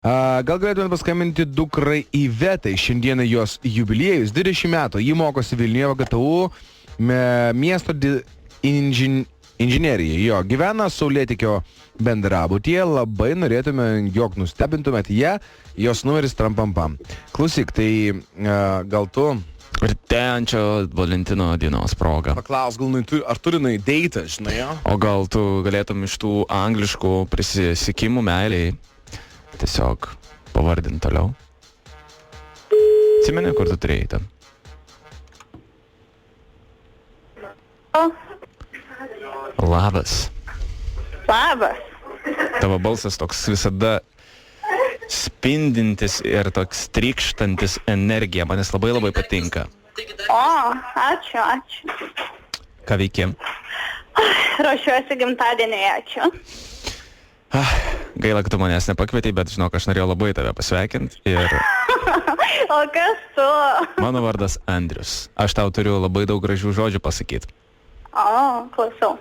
Gal galėtumėte paskambinti dukrai Ivetai, šiandieną jos jubiliejus, 20 metų, ji mokosi Vilniuje VGTU miesto inžinerijoje. Jo, gyvena Saulėtekio bendrabutyje, labai norėtume, jog nustebintumėt ją, jos numeris trampampam. Klausyk, tai gal tu... Artėjančio Valentino dienos proga. Paklaus, gal ar turi deitą, žinai, jo? O gal tu galėtum iš tų angliškų prisisikimų meiliai tiesiog pavardinti toliau? Atsimeni, kur tu turėjai ten? Labas. Labas. Tavo balsas toks visada spindintis ir toks trykštantis energija. Manis labai labai patinka. O, ačiū. Ką veiki? Ruošiuosi gimtadieniui, ačiū. Gaila, kad tu manęs nepakvietei, bet žinok, aš norėjau labai tave pasveikinti. Ir O kas tu? mano vardas Andrius. Aš tau turiu labai daug gražių žodžių pasakyti. O, klausau.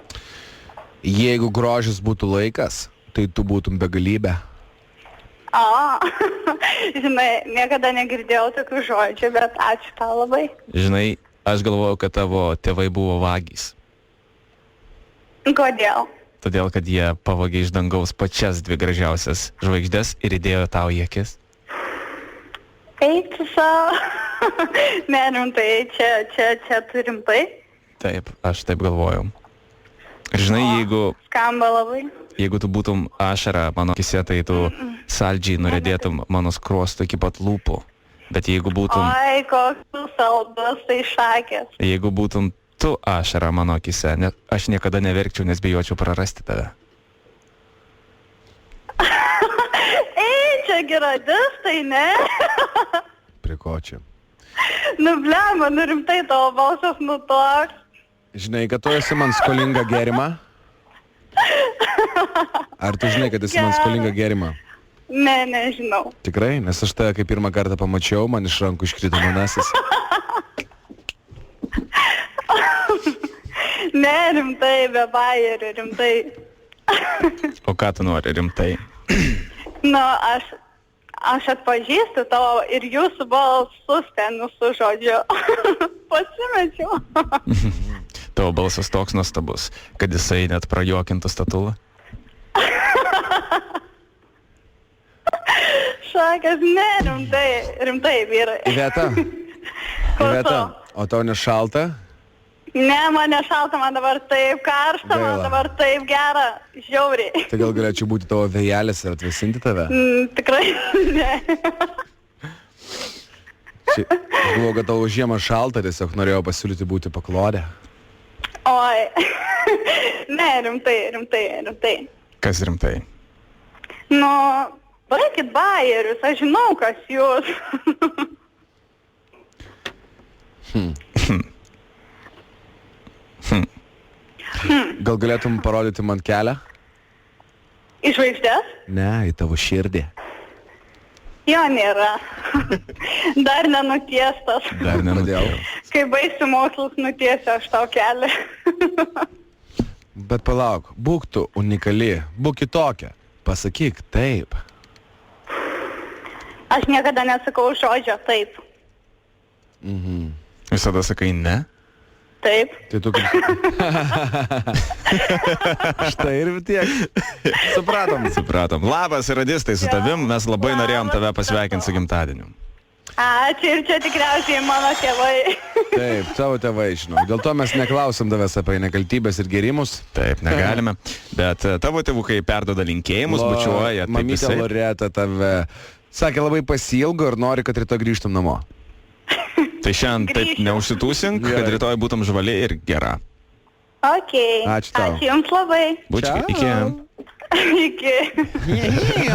Jeigu grožis būtų laikas, tai tu būtum begalybė. O, žinai, niekada negirdėjau tokių žodžių, bet ačiū tau labai. Žinai, aš galvojau, kad tavo tėvai buvo vagys. Kodėl? Todėl, kad jie pavogė iš dangaus pačias dvi gražiausias žvaigždės ir įdėjo tau į akis. Eik tu savo. Ne, rimtai, čia tu rimtai? Taip, aš taip galvojau. Ir žinai, Skamba labai. jeigu tu būtum ašara mano akise, tai tu saldžiai nuredėtum mano skruostų iki pat lūpų. Bet jeigu būtum... Oi, koks tu saldus, tai šakės. Jeigu būtum tu ašara mano akise, aš niekada neverkčiau, nes bijočiau prarasti tave. Ei, čia giradistai, ne? Prie ko čia? Nu, blema, rimtai tavo balsas nutoks. Žinai, kad tu esi man skolinga gėrimą? Ar tu žinai, kad esi man skolinga gėrimą? Ne, nežinau. Tikrai? Nes aš tave, kai pirmą kartą pamačiau, man iš rankų iškrito manasis. Ne, rimtai, be bajerių, rimtai. O ką tu nori rimtai? Nu, aš atpažįstu tavo ir jūsų balsus ten su žodžiu. Pasimečiau. Tavo balsas toks nuostabus, kad jisai net prajuokintų statulą. Šakas, ne, rimtai, vyrai. Iveta, o tau nešalta? Ne, man nešalta, man dabar taip karšta, Gaila. man dabar taip gera, žiauriai. Tai gal galėčiau būti tavo vėjelis ir atvesinti tave? Tikrai ne. Aš galvoju, kad tavo žiemą šalta, tiesiog norėjau pasiūlyti būti paklodę. Oi, ne, rimtai. Kas rimtai? Nu, baikit bajerius, aš žinau, kas jūs. Gal galėtum parodyti man kelią? Iš žvaigždės? Ne, į tavo širdį. Jo nėra. Dar nenutiestas. Dar Kodėl? Kai baigsiu mokslus, nutiesiu aš tau kelią. Bet palauk, būk tu unikali, būk kitokia. Pasakyk taip. Aš niekada nesakau žodžio taip. Visada sakai ne? Taip. Tai tu kaip... Štai ir tiek. Supratom. Labas, radistai, su tavim. Mes labai norėjom tave pasveikinti su gimtadieniu. Ačiū, ir čia tikriausiai mano tėvai. Taip, tavo tėvai, žinau. Dėl to mes neklausom tavęs apie nekaltybės ir gėrimus. Taip, negalime. Bet tavo tėvukai perdoda linkėjimus, bučiuoja. Taip Mamytė visai. Loreta tave sakė labai pasiilgo ir nori, kad rytoj grįžtum namo. Tai šiandien taip Grįšiu. neužsitūsink, kad Gerai. rytoj būtum žvali ir gera. Okei. Ačiū tau. Ačiū jums labai. Bučki, Ciao. iki. Iki.